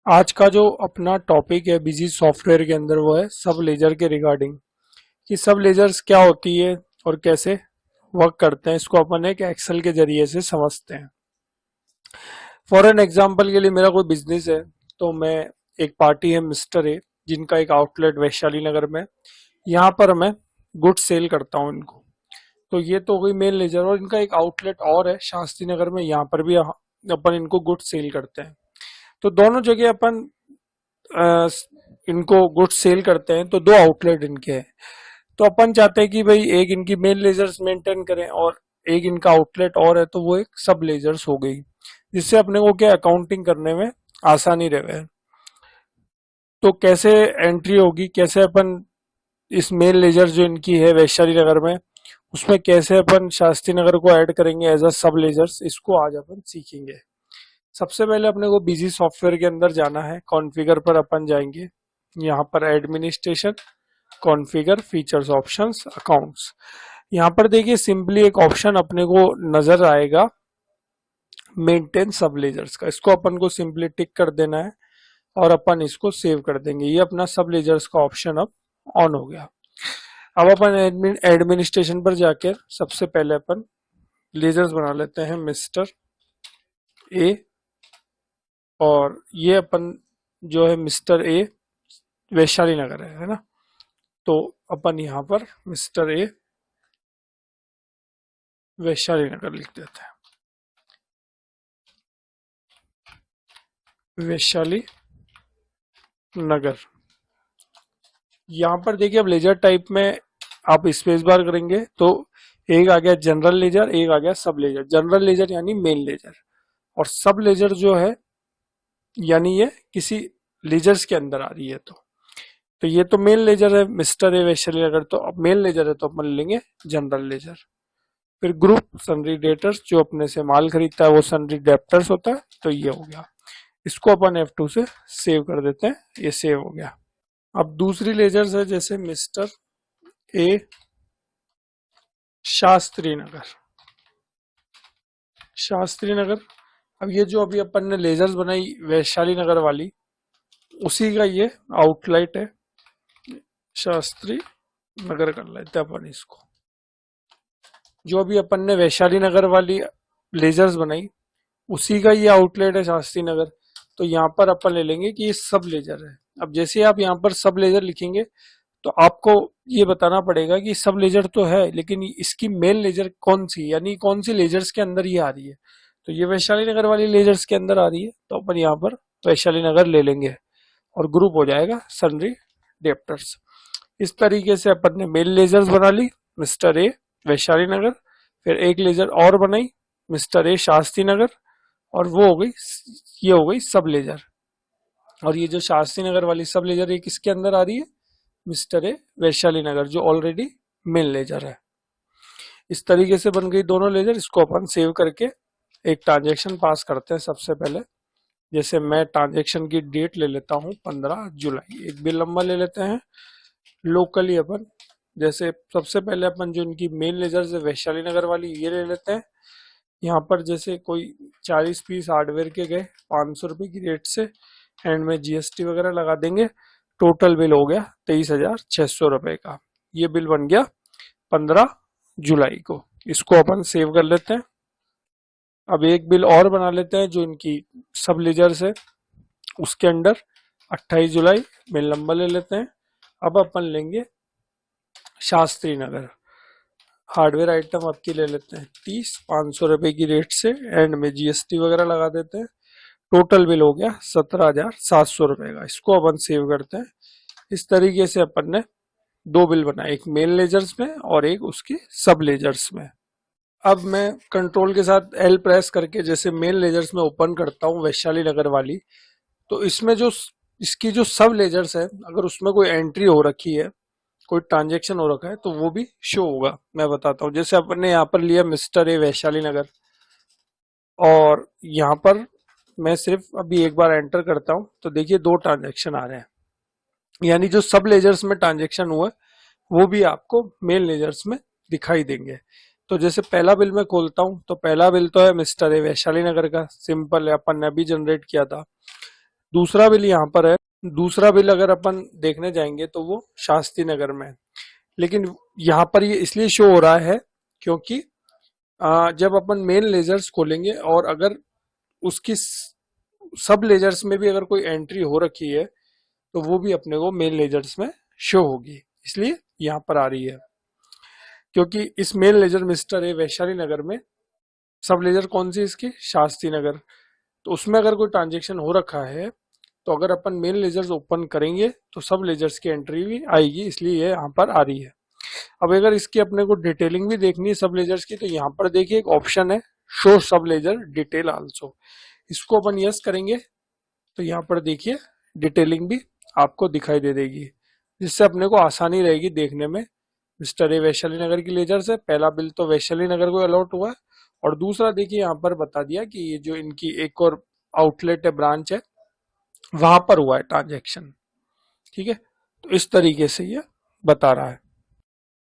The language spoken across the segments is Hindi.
आज का जो अपना टॉपिक है बिजी सॉफ्टवेयर के अंदर वो है सब लेजर के रिगार्डिंग कि सब लेजर्स क्या होती है और कैसे वर्क करते हैं। इसको अपन एक एक्सेल के जरिए से समझते हैं। फॉर एन एग्जांपल के लिए मेरा कोई बिजनेस है, तो मैं एक पार्टी है मिस्टर ए जिनका एक आउटलेट वैशाली नगर में, यहाँ पर मैं गुड सेल करता हूँ इनको। तो ये तो हो गई मेन लेजर, और इनका एक आउटलेट और है शास्त्री नगर में, यहाँ पर भी अपन इनको गुड सेल करते हैं। तो दोनों जगह अपन अ, इनको गुड्स सेल करते हैं, तो दो आउटलेट इनके हैं। तो अपन चाहते हैं कि भाई एक इनकी मेन लेजर्स मेंटेन करें और एक इनका आउटलेट और है, तो वो एक सब लेजर्स हो गई, जिससे अपने को क्या अकाउंटिंग करने में आसानी रहे। तो कैसे एंट्री होगी, कैसे अपन इस मेन लेजर जो इनकी है वैशाली नगर में, उसमें कैसे अपन शास्त्री नगर को ऐड करेंगे एज अ सब लेजर्स, इसको आज अपन सीखेंगे। सबसे पहले अपने को बिजी सॉफ्टवेयर के अंदर जाना है। कॉन्फ़िगर पर अपन जाएंगे, यहाँ पर administration, configure, features, options, accounts. यहाँ पर देखिए सिंपली एक ऑप्शन अपने को नजर आएगा मेंटेन सब लेजर्स का। इसको अपन को सिंपली टिक कर देना है और अपन इसको सेव कर देंगे। ये अपना सब लेजर्स का ऑप्शन अब ऑन हो गया। अब अपन एडमिनिस्ट्रेशन पर जाकर सबसे पहले अपन लेजर्स बना लेते हैं मिस्टर ए, और ये अपन जो है मिस्टर ए वैशाली नगर है ना। तो अपन यहाँ पर मिस्टर ए वैशाली नगर लिख देते हैं, वैशाली नगर। यहाँ पर देखिए अब लेजर टाइप में आप स्पेस बार करेंगे तो एक आ गया जनरल लेजर, एक आ गया सब लेजर। जनरल लेजर यानी मेन लेजर, और सब लेजर जो है यानी ये किसी लेजर्स के अंदर आ रही है। तो ये तो मेन लेजर है मिस्टर ए वैशाली नगर, तो अब मेन लेजर है तो अपन लेंगे जनरल लेजर। फिर ग्रुप सन्ड्री डेटर्स, जो अपने से माल खरीदता है वो सन्ड्री डेप्टर्स होता है, तो ये हो गया। इसको अपन F2 से सेव कर देते हैं, ये सेव हो गया। अब दूसरी लेजर्स है जैसे मिस्टर ए शास्त्री नगर, शास्त्री नगर। अब ये जो अभी अपन ने लेजर्स बनाई वैशाली नगर वाली, उसी का ये आउटलाइट है, शास्त्री नगर कर लेते हैं अपन इसको। जो अभी अपन ने वैशाली नगर वाली लेजर्स बनाई, उसी का ये आउटलेट है शास्त्री नगर। तो यहाँ पर अपन ले लेंगे कि ये सब लेजर है। अब जैसे आप यहाँ पर सब लेजर लिखेंगे तो आपको ये बताना पड़ेगा कि सब लेजर तो है, लेकिन इसकी मेन लेजर कौन सी, यानी कौन सी लेजर्स के अंदर ये आ रही है। तो ये वैशाली नगर वाली लेजर्स के अंदर आ रही है, तो अपन यहाँ पर वैशाली नगर ले लेंगे और ग्रुप हो जाएगा सन्ड्री डेप्टर्स। इस तरीके से अपन ने मेन लेजर्स बना ली मिस्टर ए वैशाली नगर, फिर एक लेजर और बनाई मिस्टर ए शास्त्री नगर, और वो हो गई, ये हो गई सब लेजर। और ये जो शास्त्री नगर वाली सब लेजर ये किसके अंदर आ रही है, मिस्टर ए वैशाली नगर, जो ऑलरेडी मेन लेजर है। इस तरीके से बन गई दोनों लेजर। इसको अपन सेव करके एक ट्रांजेक्शन पास करते हैं सबसे पहले। जैसे मैं ट्रांजेक्शन की डेट ले लेता हूँ 15 जुलाई, एक बिल नंबर ले लेते हैं लोकली अपन। जैसे सबसे पहले अपन जो इनकी मेन लेजर है वैशाली नगर वाली, ये ले लेते हैं। यहाँ पर जैसे कोई 40 पीस हार्डवेयर के गए 500 रुपये की रेट से, एंड में जीएसटी वगैरह लगा देंगे। टोटल बिल हो गया 23,600 रुपये का। ये बिल बन गया 15 जुलाई को। इसको अपन सेव कर लेते हैं। अब एक बिल और बना लेते हैं जो इनकी सब लेजर्स है, उसके अंडर 28 जुलाई बिल नंबर ले लेते हैं। अब अपन लेंगे शास्त्री नगर, हार्डवेयर आइटम आपकी ले लेते हैं 30, 500 रुपये की रेट से, एंड में जीएसटी वगैरह लगा देते हैं। टोटल बिल हो गया 17,700 रुपये का। इसको अपन सेव करते हैं। इस तरीके से अपन ने दो बिल बनाए, एक मेन लेजर्स में और एक उसके सब लेजर्स में। अब मैं कंट्रोल के साथ एल प्रेस करके जैसे मेन लेजर्स में ओपन करता हूँ वैशाली नगर वाली, तो इसमें जो इसकी जो सब लेजर्स है, अगर उसमें कोई एंट्री हो रखी है, कोई ट्रांजेक्शन हो रखा है, तो वो भी शो होगा। मैं बताता हूँ। जैसे अपन ने यहाँ पर लिया मिस्टर ए वैशाली नगर, और यहाँ पर मैं सिर्फ अभी एक बार एंटर करता हूँ, तो देखिए दो ट्रांजेक्शन आ रहे हैं, यानी जो सब लेजर्स में ट्रांजेक्शन हुआ है वो भी आपको मेन लेजर्स में दिखाई देंगे। तो जैसे पहला बिल मैं खोलता हूँ, तो पहला बिल तो है मिस्टर ए वैशाली नगर का, सिंपल है, अपन ने अभी जनरेट किया था। दूसरा बिल यहाँ पर है। दूसरा बिल अगर अपन देखने जाएंगे तो वो शास्त्री नगर में है, लेकिन यहाँ पर ये इसलिए शो हो रहा है क्योंकि जब अपन मेन लेजर्स खोलेंगे और अगर उसकी सब लेजर्स में भी अगर कोई एंट्री हो रखी है तो वो भी अपने को मेन लेजर्स में शो होगी, इसलिए यहाँ पर आ रही है। क्योंकि इस main ledger mister A Vaishali Nagar में सब लेजर कौन सी इसकी, शास्त्री नगर, तो उसमें अगर कोई ट्रांजेक्शन हो रखा है तो अगर अपन मेन लेजर्स ओपन करेंगे तो सब लेजर्स की एंट्री भी आएगी, इसलिए ये यहाँ पर आ रही है। अब अगर इसकी अपने को डिटेलिंग भी देखनी है सब लेजर्स की, तो यहाँ पर देखिए एक ऑप्शन है शो सब लेजर डिटेल आल्सो, इसको अपन यस करेंगे तो यहाँ पर देखिए डिटेलिंग भी आपको दिखाई दे देगी, जिससे अपने को आसानी रहेगी देखने में। मिस्टर ए वैशाली नगर की लेजर से पहला बिल तो वैशाली नगर को अलॉट हुआ है, और दूसरा देखिए यहाँ पर बता दिया कि ये जो इनकी एक और आउटलेट है, ब्रांच है, वहां पर हुआ है ट्रांजेक्शन। ठीक है, तो इस तरीके से ये बता रहा है।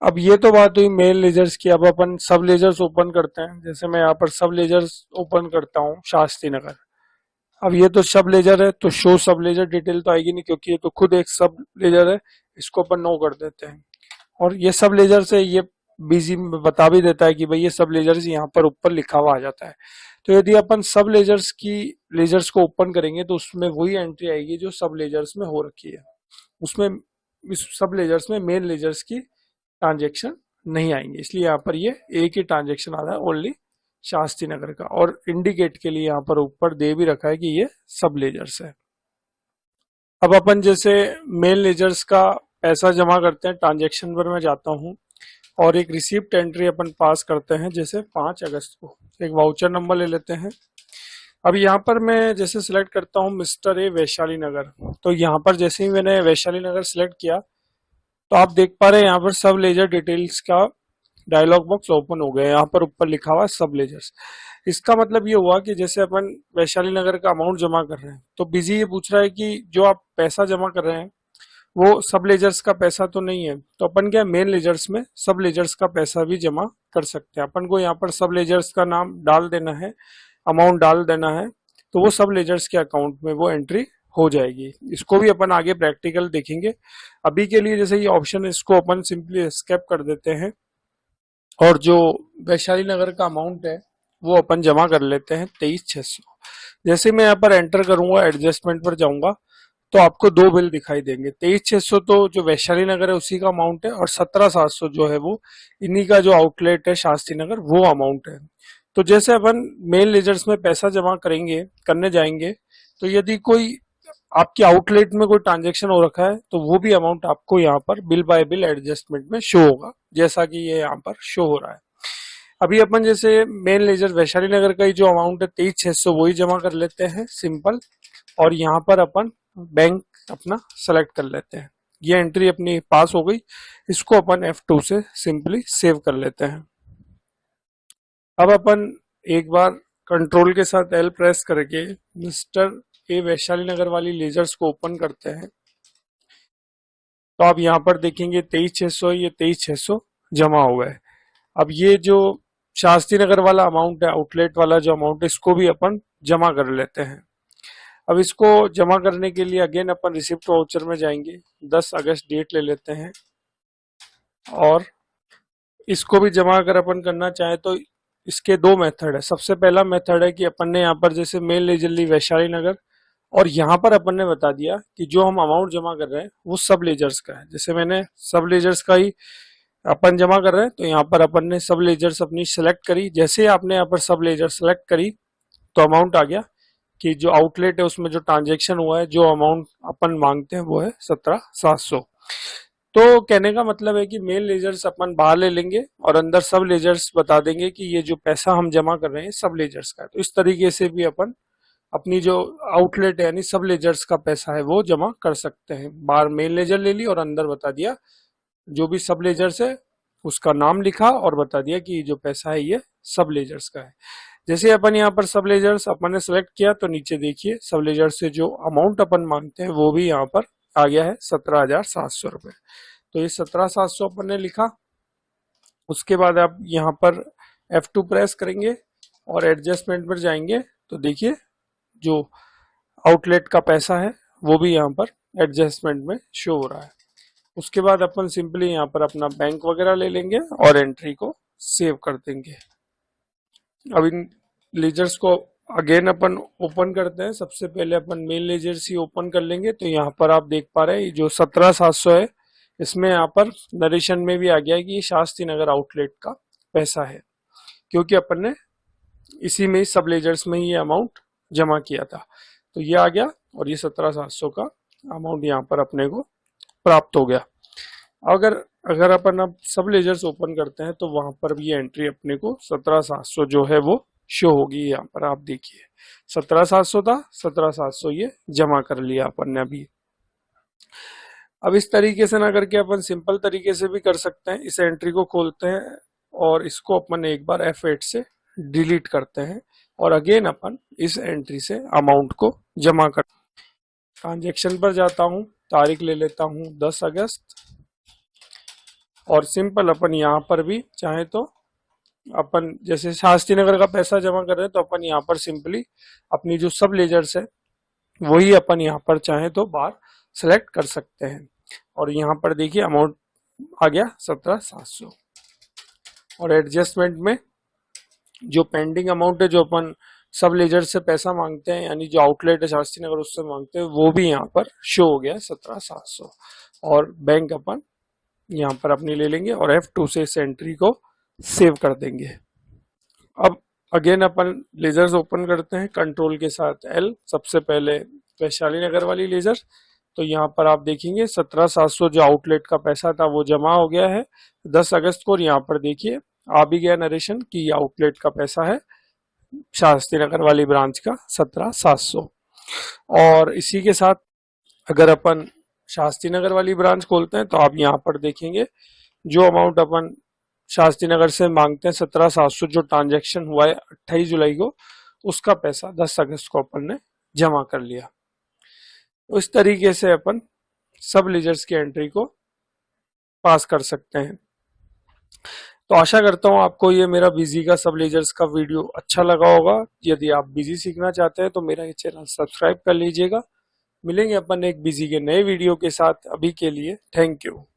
अब ये तो बात हुई मेल लेजर्स की। अब अपन सब लेजर्स ओपन करते हैं। जैसे मैं यहाँ पर सब लेजर्स ओपन करता हूँ शास्त्री नगर। अब ये तो सब लेजर है तो शो सब लेजर डिटेल तो आएगी नहीं, क्योंकि ये तो खुद एक सब लेजर है, इसको अपन नो कर देते हैं। और ये सब लेजर से ये बीजी में बता भी देता है कि भाई ये सब लेजर्स यहाँ पर ऊपर लिखा हुआ आ जाता है। तो यदि अपन सब लेजर्स को ओपन करेंगे तो उसमें वही एंट्री आएगी जो सब लेजर्स में हो रखी है। उसमें इस सब लेजर्स में मेन लेजर्स की ट्रांजेक्शन नहीं आएंगे, इसलिए यहाँ पर ये एक ही ट्रांजेक्शन आ रहा है ओनली शास्त्री नगर का, और इंडिकेट के लिए यहाँ पर ऊपर दे भी रखा है कि ये सब लेजर्स है। अब अपन जैसे मेन लेजर्स का पैसा जमा करते हैं, ट्रांजेक्शन पर मैं जाता हूँ और एक रिसिप्ट एंट्री अपन पास करते हैं। जैसे 5 अगस्त को एक वाउचर नंबर ले लेते हैं। अब यहाँ पर मैं जैसे सिलेक्ट करता हूँ मिस्टर ए वैशाली नगर, तो यहाँ पर जैसे ही मैंने वैशाली नगर सिलेक्ट किया तो आप देख पा रहे हैं यहाँ पर सब लेजर डिटेल्स का डायलॉग बॉक्स ओपन हो गया। यहाँ पर ऊपर लिखा हुआ है सब लेजर्स। इसका मतलब ये हुआ कि जैसे अपन वैशाली नगर का अमाउंट जमा कर रहे हैं तो बिजी ये पूछ रहा है कि जो आप पैसा जमा कर रहे हैं वो सब लेजर्स का पैसा तो नहीं है, तो अपन क्या मेन लेजर्स में सब लेजर्स का पैसा भी जमा कर सकते हैं। अपन को यहाँ पर सब लेजर्स का नाम डाल देना है, अमाउंट डाल देना है, तो वो सब लेजर्स के अकाउंट में वो एंट्री हो जाएगी। इसको भी अपन आगे प्रैक्टिकल देखेंगे। अभी के लिए जैसे ये ऑप्शन है इसको अपन सिंपली स्केप कर देते हैं, और जो वैशाली नगर का अमाउंट है वो अपन जमा कर लेते हैं 23,600। जैसे मैं यहाँ पर एंटर करूंगा, एडजस्टमेंट पर जाऊंगा, तो आपको 2 बिल दिखाई देंगे। 23,600 तो जो वैशाली नगर है उसी का अमाउंट है, और 17,700 जो है वो इन्हीं का जो आउटलेट है शास्त्री नगर वो अमाउंट है। तो जैसे अपन मेल लेजर्स में पैसा जमा करने जाएंगे, तो यदि कोई आपके आउटलेट में कोई ट्रांजेक्शन हो रखा है तो वो भी अमाउंट आपको यहाँ पर बिल बाय बिल एडजस्टमेंट में शो होगा, जैसा कि ये यहाँ पर शो हो रहा है। अभी अपन जैसे मेन लेजर वैशाली नगर का ही जो अमाउंट है 23,600 वही जमा कर लेते हैं सिंपल, और यहाँ पर अपन बैंक अपना सेलेक्ट कर लेते हैं। ये एंट्री अपनी पास हो गई। इसको अपन F2 से सिंपली सेव कर लेते हैं। अब अपन एक बार कंट्रोल के साथ L प्रेस करके मिस्टर ए वैशाली नगर वाली लेजर्स को ओपन करते हैं, तो आप यहाँ पर देखेंगे 23,600, ये 23,600 जमा हुआ है। अब ये जो शास्त्री नगर वाला अमाउंट है, आउटलेट वाला जो अमाउंट है, इसको भी अपन जमा कर लेते हैं। अब इसको जमा करने के लिए अगेन अपन रिसिप्ट वाउचर में जाएंगे, 10 अगस्त डेट ले लेते हैं, और इसको भी जमा अगर अपन करना चाहें तो इसके 2 मेथड है। सबसे पहला मेथड है कि अपन ने यहाँ पर जैसे मेल ले जल्दी वैशाली नगर, और यहाँ पर अपन ने बता दिया कि जो हम अमाउंट जमा कर रहे हैं वो सब लेजर्स का है। जैसे मैंने सब लेजर्स का ही अपन जमा कर रहे हैं, तो यहाँ पर अपन ने सब लेजर्स अपनी सेलेक्ट करी। जैसे ही आपने यहाँ पर सब लेजर सेलेक्ट करी तो अमाउंट आ गया कि जो आउटलेट है उसमें जो ट्रांजेक्शन हुआ है, जो अमाउंट अपन मांगते हैं वो है 17,700। तो कहने का मतलब है कि मेल लेजर्स अपन बाहर ले लेंगे और अंदर सब लेजर्स बता देंगे कि ये जो पैसा हम जमा कर रहे हैं सब लेजर्स का है। तो इस तरीके से भी अपन अपनी जो आउटलेट है यानी सब लेजर्स का पैसा है वो जमा कर सकते हैं। बाहर मेल लेजर ले ली और अंदर बता दिया जो भी सब लेजर्स है उसका नाम लिखा और बता दिया कि जो पैसा है ये सब लेजर्स का है। जैसे अपन यहाँ पर सब लेजर्स अपन ने सेलेक्ट किया तो नीचे देखिए सब लेजर से जो अमाउंट अपन मांगते हैं वो भी यहाँ पर आ गया है 17,700 रुपए। तो ये 17,700 अपन ने लिखा। उसके बाद आप यहाँ पर F2 प्रेस करेंगे और एडजस्टमेंट पर जाएंगे, तो देखिए जो आउटलेट का पैसा है वो भी यहाँ पर एडजस्टमेंट में शो हो रहा है। उसके बाद अपन सिंपली यहाँ पर अपना बैंक वगैरह ले लेंगे और एंट्री को सेव कर देंगे। अब इन लेजर्स को अगेन अपन ओपन करते हैं। सबसे पहले अपन मेन लेजर्स ही ओपन कर लेंगे। तो यहाँ पर आप देख पा रहे हैं जो 17,700 है, इसमें यहाँ पर नरेशन में भी आ गया है कि ये शास्त्री नगर आउटलेट का पैसा है, क्योंकि अपन ने इसी में सब लेजर्स में ही ये अमाउंट जमा किया था। तो ये आ गया और ये 17,700 का अमाउंट यहाँ पर अपने को प्राप्त हो गया। अगर अगर अपन अब सब लेजर्स ओपन करते हैं तो वहां पर भी एंट्री अपने को 17,700 जो है वो शो होगी। यहाँ पर आप देखिए 17,700 था, 17,700 ये जमा कर लिया अपन ने अभी। अब इस तरीके से ना करके अपन सिंपल तरीके से भी कर सकते हैं। इस एंट्री को खोलते हैं और इसको अपन एक बार F8 से डिलीट करते हैं और अगेन अपन इस एंट्री से अमाउंट को जमा कर। ट्रांजेक्शन पर जाता हूं, तारीख ले लेता हूं 10 अगस्त और सिंपल अपन यहाँ पर भी चाहे तो अपन जैसे शास्त्री नगर का पैसा जमा कर रहे हैं तो अपन यहाँ पर सिंपली अपनी जो सब लेजर्स है वही अपन यहाँ पर चाहे तो बाहर सेलेक्ट कर सकते हैं। और यहाँ पर देखिए अमाउंट आ गया 17,700 और एडजस्टमेंट में जो पेंडिंग अमाउंट है जो अपन सब लेजर से पैसा मांगते हैं यानी जो आउटलेट है शास्त्री नगर उससे मांगते हैं वो भी यहाँ पर शो हो गया 17,700 और बैंक अपन यहाँ पर अपनी ले लेंगे और F2 से इस एंट्री को सेव कर देंगे। अब अगेन अपन लेजर्स ओपन करते हैं कंट्रोल के साथ L। सबसे पहले वैशाली नगर वाली लेजर, तो यहाँ पर आप देखेंगे 17,700 जो आउटलेट का पैसा था वो जमा हो गया है 10 अगस्त को। यहाँ पर देखिए आ भी गया नरेशन कि ये आउटलेट का पैसा है शास्त्री नगर वाली ब्रांच का 17,700। और इसी के साथ अगर अपन शास्त्री नगर वाली ब्रांच खोलते हैं तो आप यहाँ पर देखेंगे जो अमाउंट अपन शास्त्री नगर से मांगते हैं 17,700 जो ट्रांजैक्शन हुआ है 28 जुलाई को, उसका पैसा 10 अगस्त को अपन ने जमा कर लिया। तो इस तरीके से अपन सब लेजर्स की एंट्री को पास कर सकते हैं। तो आशा करता हूँ आपको ये मेरा बिजी का सब लेजर्स का वीडियो अच्छा लगा होगा। यदि आप बिजी सीखना चाहते हैं तो मेरा ये चैनल सब्सक्राइब कर लीजिएगा। मिलेंगे अपन एक बिजी के नए वीडियो के साथ। अभी के लिए थैंक यू।